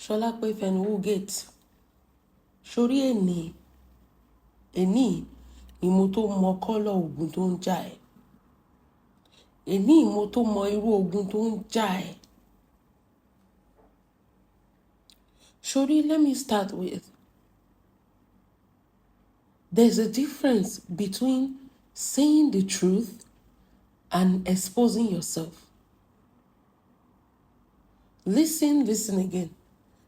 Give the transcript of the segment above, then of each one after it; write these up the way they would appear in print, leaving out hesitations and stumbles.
Ṣọlá pé Fẹnuwú gate sórí èní ni mo tó mọ kọ́lọ̀ ogun tó ń jà ẹ́. Èní mo tó mọ irú ogun tó ń jà ẹ́. Sórí, let me start with, there's a difference between saying the truth and exposing yourself. Listen again.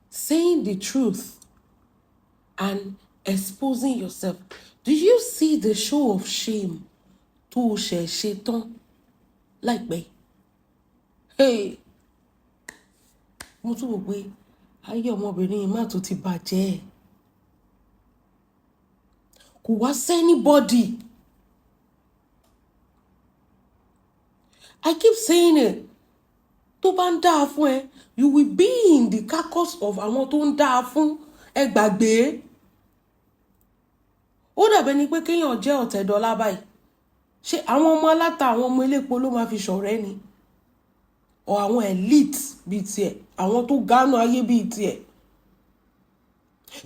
Saying the truth and exposing yourself. Did you see the show of shame tó ṣe tán láìpẹ́? Hey! Mo tún wò pé ayé ọmọbìnrin má tó ti bàjẹ́. Kò wá anybody. I keep saying it. Tó bá ń dáa fún ẹ, you will be in the carcass of àwọn tó ń dáa fún ẹ gbàgbé. Ó dàbí ẹni pé kéèyàn jẹ́ ọ̀tẹ̀dọ́lá báyìí. Ṣé àwọn ọmọ aláta àwọn ọmọ elépo ló máa fi ṣọ̀rẹ́ ni? Or àwọn elite bíi tiẹ̀, àwọn tó gánú ayé bíi tiẹ̀.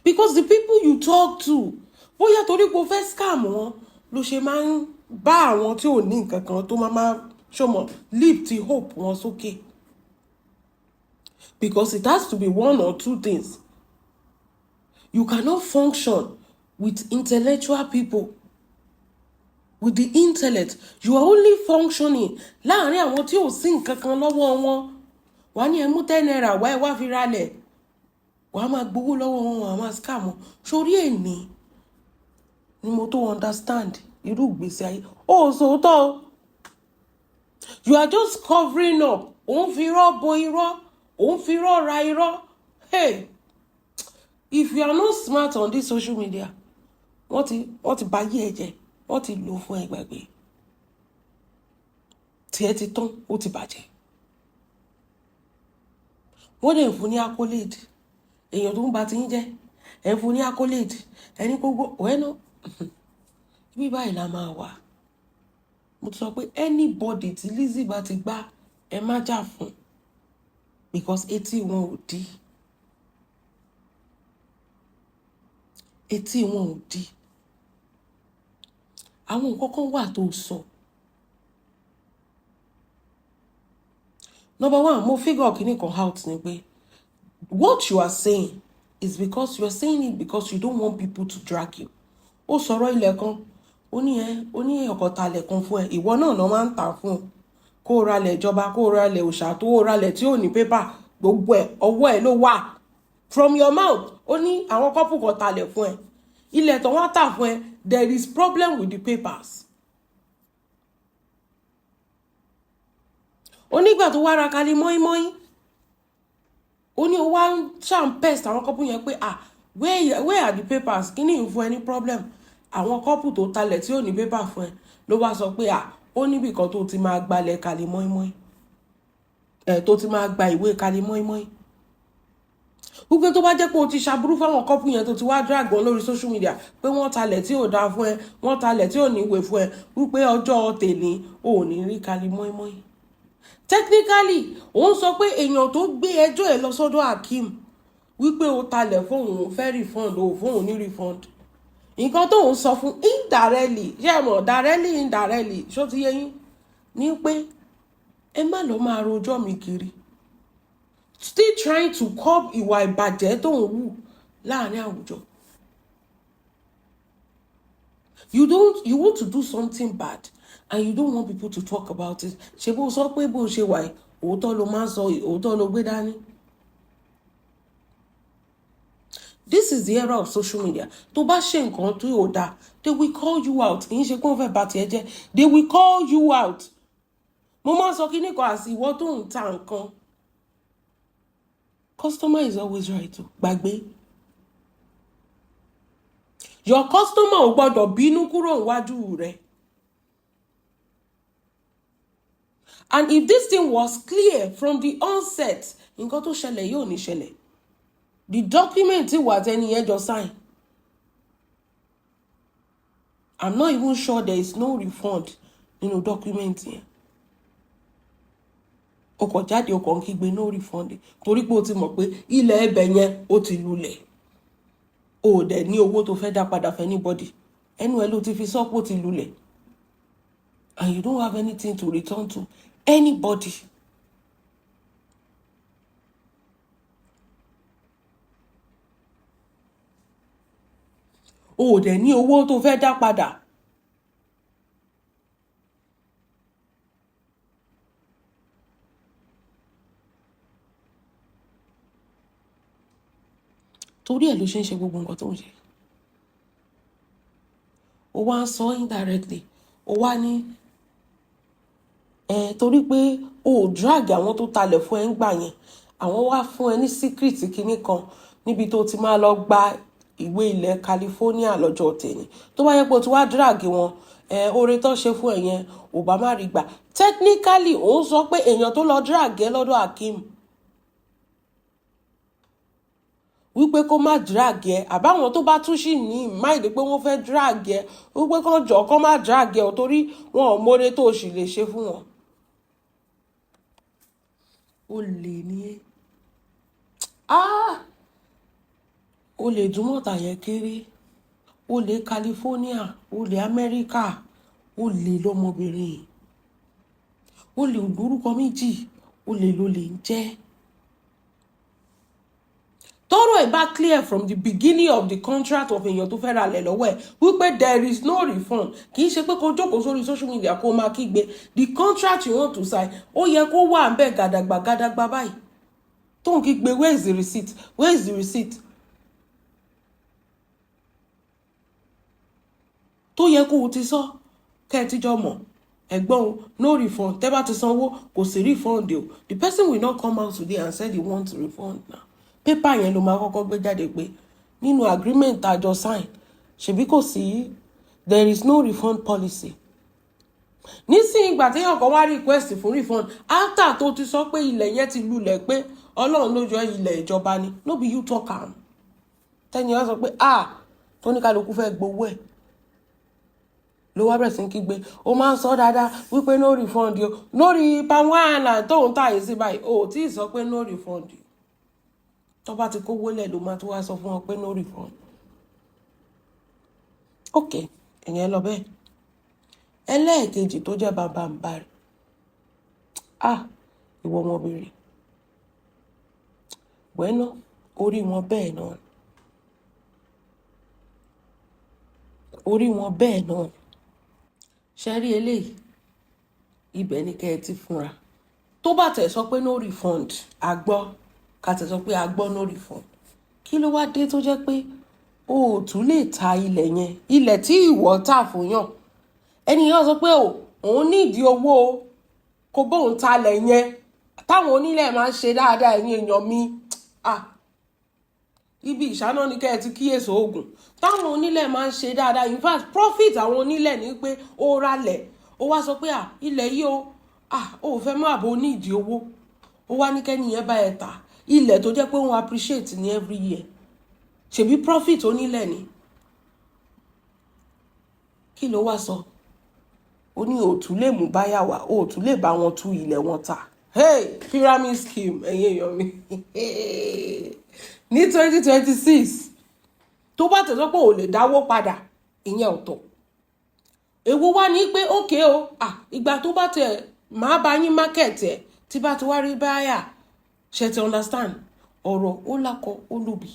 Because the people you talk to, bóyá torí pé o fẹ́ scam wọn, ló ṣe máa ń bá àwọn tí ò ní nǹkan kan tó máa ṣọmọ lift hope wọn sókè. Because it has to be one or two things. You cannot function with intellectual people. With the intellect, you are only functioning láàrin àwọn tí ò sí nǹkan kan lọ́wọ́ wọn. Wà ní ẹ mú 10 naira wá ẹ wá fi ralẹ̀. Wà á máa gbowó lọ́wọ́ wọn, wà á máa scam wọn. Sórí èní ni mo tó understand irú ìgbésí ayé. Ó sòótọ́ o. You are just covering up. Ó ń fi irọ́ bo irọ́. Ó ń fi irọ́ ra irọ́. Hey! If you are not smart on this social media, wọ́n ti bà yé ẹ jẹ́. Wọ́n ti lò fún ẹ gbàgbé. Tí ẹ ti tán, ó ti bàjẹ́. Wọ́n dẹ̀ ń fún ní accolade. Èèyàn tó ń ba ti ń jẹ́. Ẹ ń fún ní accolade. Ẹni gbogbo wẹ́nà. Ibi báyìí la máa wà. Mo ti sọ pé anybody tí Lizzy bá ti gbá ẹ má jà fún. Because etí wọn ò dí. Etí wọn ò dí. Àwọn nǹkan kan wà tó sọ. Number one, mo figure kìíní kan out ni pé what you are saying is because you are saying it because you don't want people to drag you. Ó sọ̀rọ̀ ilẹ̀ kan, ó ní ọkọ̀ talẹ̀ kan fún ẹ, ìwọ náà ló máa ń tà fún ẹ. Kó ra lẹ̀ ìjọba, kó ra lẹ̀ òṣà, tó ra lẹ̀ tí ò ní pépà, gbogbo ẹ̀ ọwọ́ ẹ̀ ló wà. From your mouth, ó ní àwọn kọ́pù kan talẹ̀ fún ẹ. Ilẹ̀ tó wọ́n tà fún ẹ, there is problem with the papers. Ó nígbà tó wá ra kali mọ́ínmọ́ín. Ó ní ó wá ń pest àwọn kọ́pù yẹn pé where are the papers? Kí ni ìfún ẹ ní problem? Àwọn kọ́pù tó talẹ̀ tí ò ní paper fún ẹ ló wá sọ pé ó níbì kan tó ti máa gbalẹ̀ kali mọ́ínmọ́ín. Tó ti máa gba ìwé kali mọ́ínmọ́ín. Wípé tó bá jẹ́ pé o ti ṣàbúrú fáwọn kọ́pù yẹn tó ti wá drag wọn lórí social media pé wọ́n talẹ̀ tí ò dáa fún ẹ, wọ́n talẹ̀ tí ò ní ìwé fún ẹ, wípé ọjọ́ tèmi ò ní rí kali mọ́ínmọ́ín. Technically, òun sọ pé èèyàn tó gbé ẹjọ́ ẹ̀ lọ sọ́dọ̀ Hakeem wípé ó talẹ̀ fún òun fẹ́ refund ó fún òun ní refund. Nǹkan tó ń sọ fún indirectly, ṣé ẹ mọ̀ directly indirectly, ṣó ti yé yín? Ní pé ẹ má lọ máa rojọ́ mi kiri. Still trying to curb ìwà ìbàjẹ́ tó ń wù láàrin àwùjọ. You want to do something bad and you don't want people to talk about it. Ṣé bó sọ pé bó ṣe wà yìí, òótọ́ ló máa ń sọ, òótọ́ ló gbé dání. This is the era of social media. Tó bá ṣe nǹkan tó yóò dáa, they will call you out. Kì í ṣe pé wọ́n fẹ́ bà tiẹ̀ jẹ́. They will call you out. Mo máa ń sọ kíní kan àti ìwọ tó ń ta nǹkan. Customer is always right o. Gbàgbé. Your customer ò gbọdọ̀ bínú kúrò níwájú rẹ̀. And if this thing was clear from the onset, nǹkan tó ṣẹlẹ̀ yóò ní ṣẹlẹ̀. The document wà tẹ́ni yẹn jọ sign. I'm not even sure there is no refund nínú document yẹn. o kàn jáde o kàn kígbe no refund torí pé o ti mọ̀ pé ilẹ̀ ẹbẹ̀ yẹn ó ti lulẹ̀ o dẹ̀ ní owó tó fẹ́ dá padà fẹ́ anybody ẹnu ẹ ló ti fi sọ pé ó ti lulẹ̀ and you don't have anything to return to anybody. O dẹ̀ ní owó tó fẹ́ dá padà. Torí ẹ̀ ló ṣe ń ṣe gbogbo nǹkan tó ń ṣe. O wá ń sọ indirectly o wá ní torí pé o ò drag àwọn tó talẹ̀ fún ẹ ń gbà yẹn àwọn wá fún ẹ ní secret kinní kan níbi tó ti máa lọ gba ìwé ilẹ̀ California lọ́jọ́ tèmi tó bá yẹ pé o ti wá drag wọn oore tó ṣe fún ẹ yẹn ò bá má rí gbà technically òun sọ pé èèyàn tó lọ drag ẹ lọ́dọ̀ Akeem wípé kó má drag ẹ àbáwọn tó bá tún sì ní máìlì pé wọ́n fẹ́ drag ẹ wípé kó jọ kó má drag ẹ torí wọn ò mórè tó sì lè ṣe fún wọn. ó lè ní ó lè dúnmọ̀tà yẹn kéré ó lè California ó lè Amẹ́ríkà ó lè lọ́mọbìnrin ó lè lórúkọ méjì ó lè ló lè ń jẹ́. Tọ́rọ̀ ẹ̀ bá clear from the beginning of the contract of èèyàn tó fẹ́ ra lẹ̀ lọ́wọ́ ẹ̀ wípé there is no refund kì í ṣe pé kó jókòó sórí social media kó máa kígbe the contract you want to sign ó yẹ kó wà ń bẹ̀ gàdàgbà báyìí tó ń kígbe where is the receipt where is the receipt tó yẹ kó o ti sọ kẹ́ ẹ tíjọ́ mọ̀ ẹ̀gbọ́n o no refund tẹ́ bá ti sanwó kò sí refund o the person will not come out today and say they want to refund now. Pépà yẹn ló máa kọ́kọ́ gbé jáde pé nínú agreement àjọ sign ṣebí kò sí there is no refund policy. Nísìnyí ìgbà téèyàn kan wá request fún refund after tó ti sọ pé ilẹ̀ yẹn ti lulẹ̀ pé Ọlọ́run ló jọ ilẹ̀ ìjọba ni no be you talk am. Tẹ́ni wá sọ pé tó ní kálukú fẹ́ gbowó ẹ̀ ló wá bẹ̀rẹ̀ sí kígbe ó máa ń sọ dáadáa wípé no refund o lórí palm wine tóun tàyè sí báyìí o tí ì sọ pé no refund o. Tó bá ti kówó lẹ̀ ló máa tó wá sọ fún wọn pé no refund. Ok ìyẹn lọ bẹ́ẹ̀ ẹlẹ́ẹ̀kejì tó jẹ́ bàbá ń bá rẹ̀ ìwọ ọmọbìnrin wẹ́nà orí wọn bẹ́ẹ̀ náà orí wọn bẹ́ẹ̀ náà ṣe rí eléyìí ibẹ̀ ni kẹ́ ẹ ti fúnra tó bá tẹ̀ sọ pé no refund àgbọ́ ká tẹ̀ sọ pé àgbọ́ no refund kí ló wá dé tó jẹ́ pé o ò tún lè ta ilẹ̀ yẹn ilẹ̀ tí ìwọ tà fún yàn ẹnìyàn sọ pé òun ní ìdí owó kó bóun talẹ̀ yẹn táwọn onílẹ̀ máa ń ṣe dáadáa ẹ̀yin èèyàn mi ibi ìṣáná ni kẹ́ ẹ ti kíyèsí oògùn táwọn onílẹ̀ máa ń ṣe dáadáa in fact profit àwọn onílẹ̀ ní pé ó ralẹ̀ ó wá sọ pé ilẹ̀ yìí ó fẹ́ máa bó ní ìdí owó ó wá ní kẹ́niyẹn bá ẹ tà ilẹ̀ tó jẹ́ pé òun appreciate ní every year ṣebí profit onílẹ̀ ni kí ló wá sọ ó ní òtún lè mú báyà wá òtún lè bá wọn tú ilẹ̀ wọn tà pyramid scheme ẹ̀yin èèyàn mi ní 2026 tó bá tẹ̀ sọ pé ò lè dáwó padà ìyẹn ọ̀tọ̀ èwo wá ní pé ókè o ìgbà tó bá tẹ̀ máa bá yín market ẹ̀ tí bá ti wá rí báyà ṣe ti understand ọ̀rọ̀ ó lákọ ó lóbi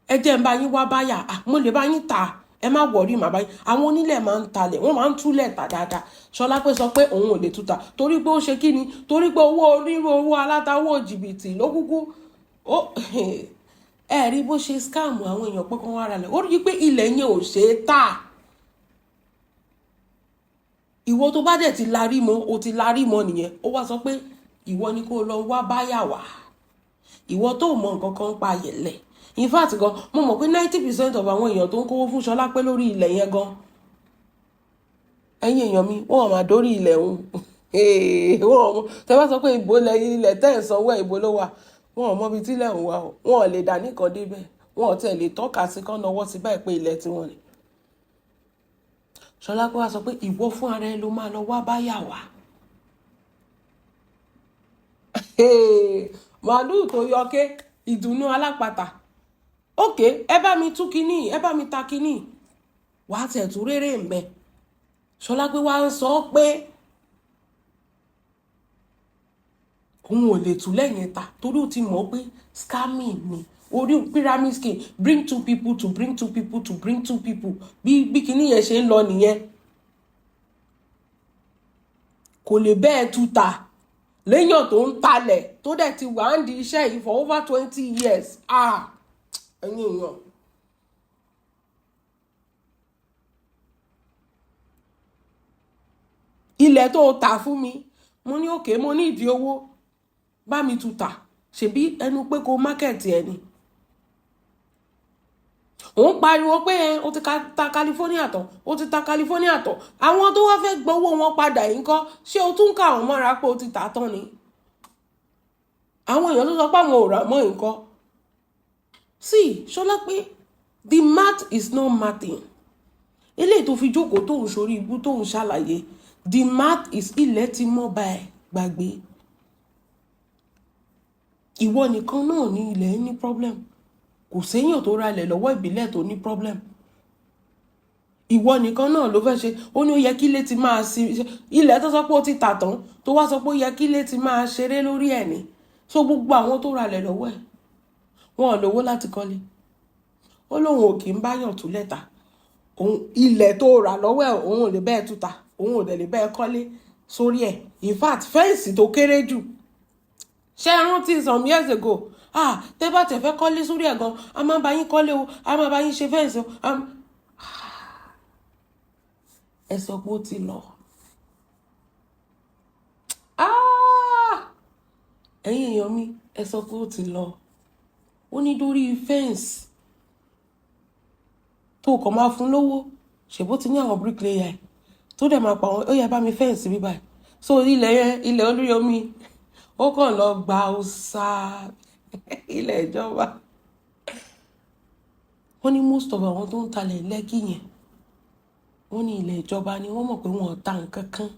ẹ jẹ́ ń bá yín wá báyà mo lè bá yín tà ẹ má wọ̀rí màá bá yín àwọn onílẹ̀ máa ń talẹ̀ wọ́n máa ń túlẹ̀ tà dáadáa Ṣọlá pé sọ pé òun ò lè túta torí pé ó ṣe kí ni torí pé owó onírú owó alátawó jìbìtì ló kúkú ẹ rí bó ṣe scam àwọn èèyàn pé kán wá ra lẹ̀ ó rí pé ilẹ̀ yẹn ò ṣe é tà ìwọ tó bá dẹ̀ ti larí mọ́ o ti larí mọ́ nìyẹn ó wá sọ pé ìwọ ni kó lọ wá báyà wá ìwọ tó mọ nǹkan kan pa yẹ̀lẹ̀ in fact gan mo mọ̀ pé 90% of àwọn èèyàn tó ń kówó fún Ṣọlá pé lórí ilẹ̀ yẹn gan ẹ̀yin èèyàn mi wọ́n máa dórí ilẹ̀ òun tẹ́ bá sọ pé ìbò ilẹ̀ tẹ́ ẹ̀ sanwó ẹ̀ ìbò ló wà wọ́n ò mọ ibi tílẹ̀ ń wà wọ́n ò lè dà nìkan débẹ̀ wọ́n ò tẹ̀ lè tọ́ka sí kán náwó sí báyìí pé ilẹ̀ tí wọ́n ní. Ṣọlá pé wá sọ pé ìwọ fún ara ẹ ló máa lọ wá báyà wá màálù tó yọké ìdùnnú alápatà. òkè ẹ bá mi tú kínní, ẹ bá mi ta kínní, wàá tẹ̀ tú réré ń bẹ. Ṣọlá pé wàá ń sọ pé òun ò lè tú lẹ́yìn ta torí ó ti mọ̀ pé scamming ni orí pyramid scheme, bring two people to bring two people to bring two people, bí kinní yẹn ṣe ń lọ nìyẹn. kò lè bẹ́ẹ̀ tú ta léèyàn tó ń talẹ̀ tó dẹ̀ ti wà ń di iṣẹ́ yìí for over 20 years. ẹ̀yin èèyàn. ilẹ̀ tó tà fún mi, mo ní òkè, mo ní ìdí owó, bá mi tú ta, ṣebí ẹnu pé kó mákẹ̀tì ẹ̀ ni. òun pariwo pé o ti ta California tán, o ti ta California tán, àwọn tó wá fẹ́ gbowó wọn padà yìí ńkọ́, ṣé o tún ká àwọn mọ́ra pé o ti tà tán ni. àwọn èèyàn tó sọ pé àwọn ò rà mọ́ nǹkan. see Ṣọlá pé the math is not mathing. eléyìí tó fi jókòó tó ń sórí ibú tó ń ṣàlàyé, the math is ilẹ̀ ti mọ́ bá ẹ gbàgbé. ìwọ nìkan náà ní ilẹ̀ ní problem, kò séèyàn tó ra ilẹ̀ lọ́wọ́ ìbílẹ̀ tó ní problem. ìwọ nìkan náà ló fẹ́ ṣe, ó ní ó yẹ kí ilé ti máa ṣe ilẹ̀ tó sọ pé ó ti tà tán tó wá sọ pé ó yẹ kí ilé ti máa ṣeré lórí ẹ̀ ni. so gbogbo àwọn tó ra ilẹ̀ lọ́wọ́ ẹ̀ wọn ò lówó láti kọ́lé. ó lóun ò kì í báyàn tú lẹ́tà, ilẹ̀ tó rà lọ́wọ́ ẹ̀ òun ò lè bẹ́ẹ̀ tú ta, òun ò dẹ̀ lè bẹ́ẹ̀ kọ́lé sórí ẹ̀. in fact fẹ́ǹsì tó kéré jù, ṣé ẹ rántí some years ago, tẹ́ bá tẹ̀ fẹ́ kọ́lé sórí ẹ̀ gan, a máa bá yín kọ́lé o, a máa bá yín ṣe fẹ́ǹsì o. ẹ sọ pé ó ti lọ. ẹ̀yin èèyàn mi, ẹ sọ pé ó ti lọ. ó ní dórí fẹ́ǹsì tó kàn máa fún lówó, ṣèbó ti ní àwọn bricklayer tó dẹ̀ máa pa àwọn, ó yẹ bá mi fẹ́ǹsì bí báyìí. so ilẹ̀ yẹn, ilẹ̀ olórí omi, ó kàn lọ gba ọ̀sà ilẹ̀ ìjọba. wọ́n ní most of àwọn tó ń talẹ̀ Lẹ́kì yẹn, wọ́n ní ilẹ̀ ìjọba ni wọ́n mọ̀ pé wọ́n ò ta nǹkan kan.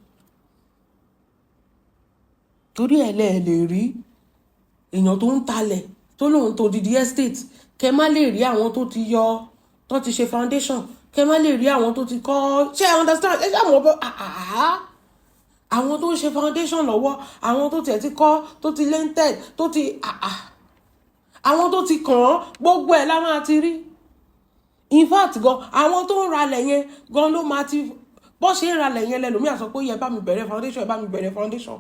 torí ẹ̀ lè rí èèyàn tó ń talẹ̀ tó lóun tó didi estate, kẹ má lè rí àwọn tó ti yọ, tó ti ṣe foundation, kẹ má lè rí àwọn tó ti kọ́, ṣé ẹ understand? ẹ ṣàmọ̀ bọ́ àwọn tó ń ṣe foundation lọ́wọ́, àwọn tó tiẹ̀ ti kọ́, tó ti lented, tó ti àwọn tó ti kàn án, gbogbo ẹ̀ la máa ti rí. in fact gan, àwọn tó ń ralẹ̀ yẹn gan ló máa ti, bọ́ ṣe ń ralẹ̀ yẹn lẹ́lòmíà sọ pé ó yẹ bá mi bẹ̀rẹ̀ foundation, ẹ bá mi bẹ̀rẹ̀ foundation.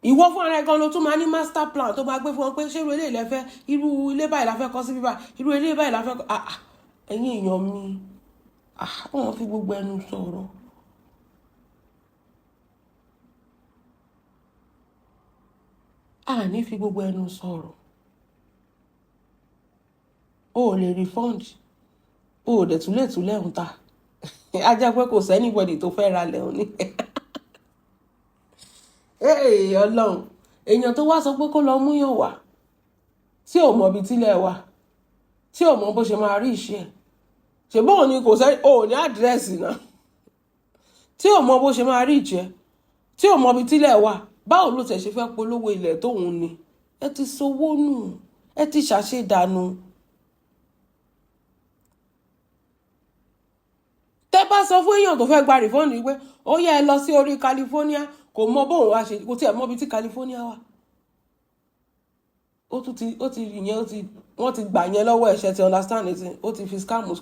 ìwọ fún ara ẹ gan ló tún máa ní master plan tó máa gbé fún wọn pé ṣé irú ilé ilẹ̀ fẹ́, irú ilé báyìí la fẹ́ kọ́ sí bíbá, irú ilé báyìí la fẹ́ kọ́. ẹ̀yin èèyàn mi, wọ́n fi gbogbo ẹnu sọ̀rọ̀. ní fi gbogbo ẹnu sọ̀rọ̀. o ò lè refund, o ò dẹ̀ tún lè tún lẹ́hùn ta. a jẹ́ pé kò sẹ́nìbọ̀dì tó fẹ́ ra lẹ́hùn ní. Ọlọ́run, èèyàn tó wá sọ pé kó lọ múyàn wá tí ò mọ ibi tílẹ̀ wà, tí ò mọ bó ṣe máa rí iṣẹ́ ẹ̀, ṣe bóun ni kò sẹ́ni, o ò ní àdírẹ́sì náà, tí ò mọ bó ṣe máa rí ìjẹ́, tí ò mọ ibi tílẹ̀ wà, báwo ló tẹ̀ ṣe fẹ́ polówó ilẹ̀ tóun ni? ẹ ti sowó nù, ẹ ti ṣàṣedànù. tẹ́ bá sọ fún èèyàn tó fẹ́ gba rìfọ́ọ̀nù wípé ó yẹ ẹ lọ sí orí California, kò mọ bóun wá ṣe, kò tiẹ̀ mọ ibi tí California wà. ó ti yẹn, wọ́n ti gbà yẹn lọ́wọ́ ẹ̀ṣẹ̀, ti understand it, ó ti fi scamu,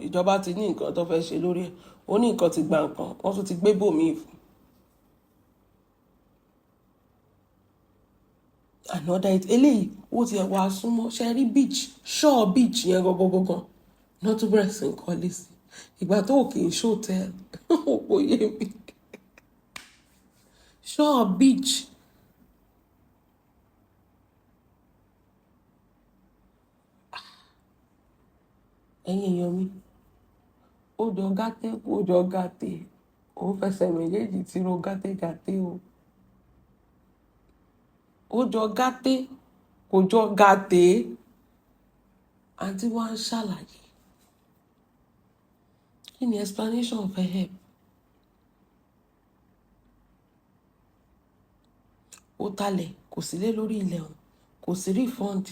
ìjọba ti ní nǹkan tó fẹ́ ṣe lórí ẹ̀, ó ní nǹkan ti gba nǹkan, wọ́n tún ti gbé bòmíì fún. another it eléyìí ó ti ẹ̀ wá súnmọ́ ṣe rí beach, shore beach yẹn gangan náà tún bẹ̀rẹ̀ sí ń kọ́lé sí ìgbà tó kì í ṣòtẹ́ẹ̀lì. òpó yé mi. shore beach. ẹ̀yin èèyàn mi, ó jọ gàtẹ́ kó jọ gàtẹ́, ó fẹsẹ̀ méjèèjì tí ro gàtẹ́ o. ó jọ gàtẹ́ kó jọ gàtẹ́. àǹtí wa ń ṣàlàyé kí ni explanation fẹ́ help. ó talẹ̀ kò sílé lórí ilẹ̀ ọ̀hún kò sí refund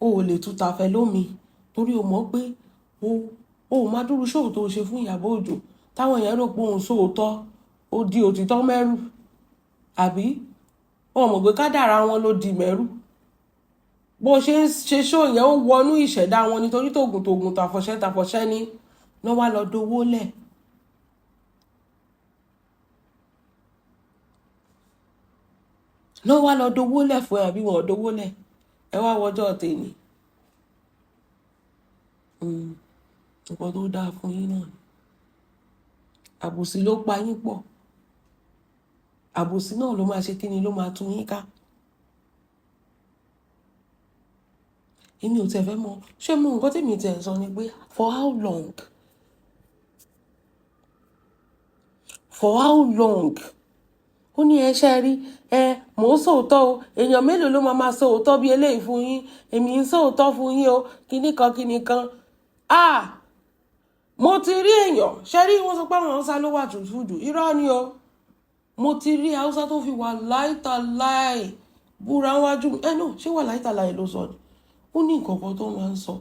o ò lè tún ta fẹ́ lómi torí o mọ̀ pé o máa dúró ṣòwò tó ṣe fún Ìyábọ̀ Òjó táwọn èèyàn rò pé òun sóòótọ́ ó di òtítọ́ mẹ́rù àbí wọn mọ̀ pé kádàrá wọn ló di mẹ́rù bó ṣe ń ṣe ṣó yẹn ó wọnú ìṣẹ̀dá wọn nítorí tògùntògùn tàfọ̀ṣẹ́ ní lọ́ wá lọ dowó lẹ̀. lọ́ wá lọ dowó lẹ̀ fún ẹ àbí wọn ò dowó lẹ̀ ẹ wá wọjọ́ tèmi nǹkan tó dáa fún yín náà ni àbòsí ló pa yín pọ̀ àbòsí náà ló máa ṣe kí ni ló máa tún yín ká. èmi ò tẹ̀ fẹ́ mọ̀ ṣé mo nǹkan tèmi tẹ̀ sọ ni pé for how long ó ní ẹṣẹ́ rí mò ń sòótọ́ o èèyàn mélòó ló máa sòótọ́ bí eléyìí fún yín èmi ń sòótọ́ fún yín o kíní kan mo ti rí èèyàn ṣe rí wọ́n sọ pé àwọn Haúsá ló wà tútù jù irọ́ ni o mo ti rí Haúsá tó fi wà láìtàláì búra wájú náà ṣé wà láìtàláì ló sọ ni ó ní nǹkan kan tó máa ń sọ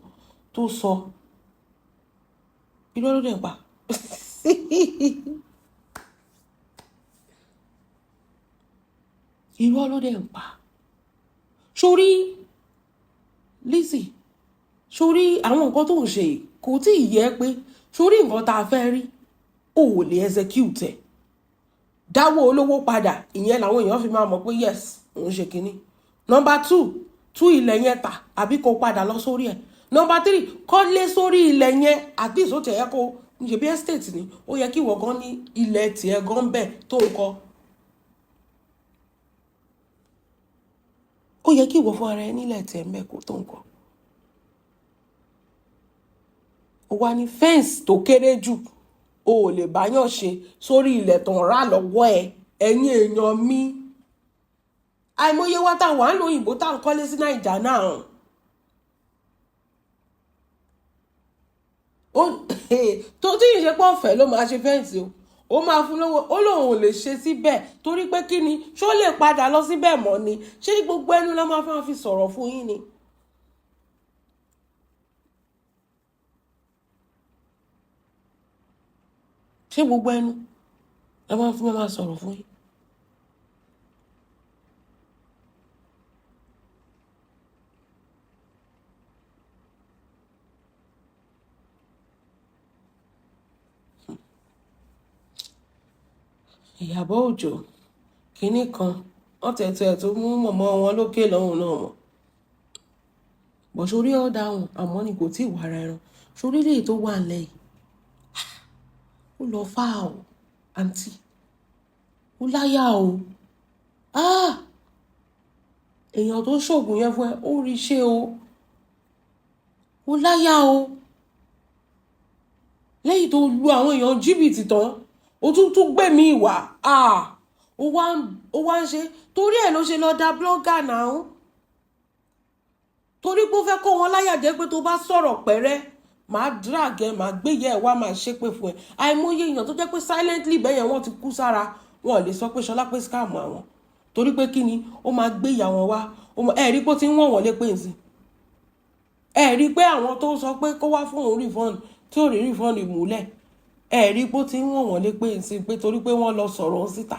tó sọ irọ́ ló dẹ̀ pa irọ́ ló dẹ̀ ń pa sórí Lizzy sórí àwọn nǹkan tó ń ṣe kò tí ì yẹ pé sórí nǹkan tá a fẹ́ rí ò lè execute ẹ̀ dáwọ́ olówó padà ìyẹn làwọn èèyàn fi máa mọ̀ pé yes òun ṣe kínní. Number 2 tú ilẹ̀ yẹn tà àbí kó padà lọ sórí ẹ̀. Number 3 kọ́lé sórí ilẹ̀ yẹn at least ó tẹ̀ yẹ kó ṣe bí estate ni ó yẹ kí ìwọ gan ní ilẹ̀ tiẹ̀ gan bẹ́ẹ̀ tó ń kọ́. ó yẹ kí ìwọ fún ara ẹ nílẹ̀ tiẹ̀ mẹ́kọ̀ọ́ tó ń kọ́. ó wá ní fẹ́ǹsì tó kéré jù o ò lè báyàn ṣe sórí ilẹ̀ tó ń rà lọ́wọ́ ẹ ẹ̀yin èèyàn mi. àìmọye wá táwọn à ń lo òyìnbó tá à ń kọ́lé sí Nàìjà náà. tó tí ì ṣe pé ọ̀fẹ́ ló máa ṣe fẹ́ǹsì o ó máa fún lówó ó lóun ò lè ṣe síbẹ̀ torí pé kí ni ṣó lè padà lọ síbẹ̀ mọ́ ni ṣé ní gbogbo ẹnu la máa fi sọ̀rọ̀ fún yín ni. ṣé gbogbo ẹnu la máa sọ̀rọ̀ fún yín. Ìyábọ̀ Òjó kínní kan wọ́n tẹ̀tẹ̀ tó mú mọ̀mọ́ wọn lókè lọ́hùn náà mọ̀ bọ̀ sórí ọ̀dà wọn àmọ́ ni kò tí ì wàrà ẹran sórí lè tó wà lẹ́yìn ó lọ fà ó àǹtí ó láyà o èèyàn tó ṣoògùn yẹn fún ẹ ó rí ṣe o ó láyà o lẹ́yìn tó lu àwọn èèyàn jìbìtì tán ó tún gbẹ̀mí ìwà ó wá ń ṣe torí ẹ̀ ló ṣe lọ da blogger náà torí pé ó fẹ́ kó wọn láyà jẹ́ pé tó bá sọ̀rọ̀ pẹ́rẹ́ máa drag ẹ máa gbéyẹ ẹ wá máa ṣépè fún ẹ àìmọye èèyàn tó jẹ́ pé silently bẹ́yẹn wọ́n ti kú sára wọn ò lè sọ pé Ṣọlá pé scam àwọn torí pé kí ni ó máa gbéyà wọn wá ẹ rí pé ó ti ń wọ̀n wọ́n lé pé nsìn ẹ rí pé àwọn tó sọ pé kó wá fún òun refund tí ò rí refund ìmúlẹ̀ ẹ rí pé ó ti ń wọ̀n wọ́n lé pé nsìn pé torí pé wọ́n lọ sọ̀rọ̀ ń síta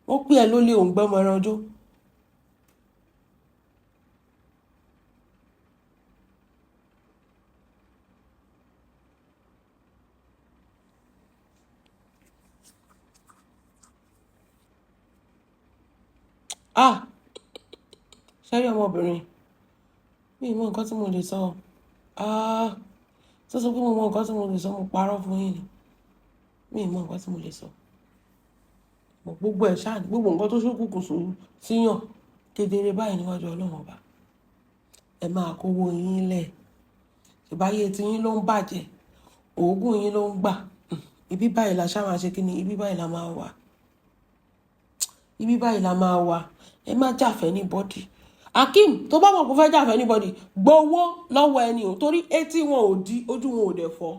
ó pè ẹ ló lé òun gbẹ́mọ ẹranjó. Ṣẹ́rí ọmọbìnrin mi mọ nǹkan tí mo lè sọ tó sọ pé mo mọ nǹkan tí mo lè sọ mo parọ́ fún yín ni mi mọ nǹkan tí mo lè sọ gbogbo ẹ̀ ṣáà gbogbo nǹkan tó ṣókùnkùn síyàn kedere báyìí níwájú Ọlọ́run ọba ẹ máa kówó yín lẹ̀ ìbáyé tí yín ló ń bàjẹ́ oògùn yín ló ń gbà ibi báyìí la ṣáà máa ṣe kí ni ibi báyìí la máa wà ibi báyìí la máa wà ẹ má jàfẹ́ ní bọ́dì Akeem tó bá mọ̀ kó fẹ́ jàfẹ́ ní bọ́dì gbowó lọ́wọ́ ẹni o torí etí wọn ò di ojú wọn ò dẹ̀ fọ́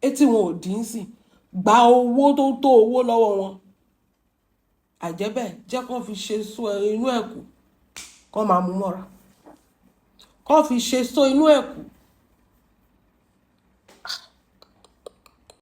etí wọn ò dín sí gba owó tó tó owó lọ́wọ́ wọn àjẹ́bẹ̀ jẹ́ kán fi ṣe so inú ẹ̀kú kán máa mú mọ́ra kán fi ṣe so inú ẹ̀kú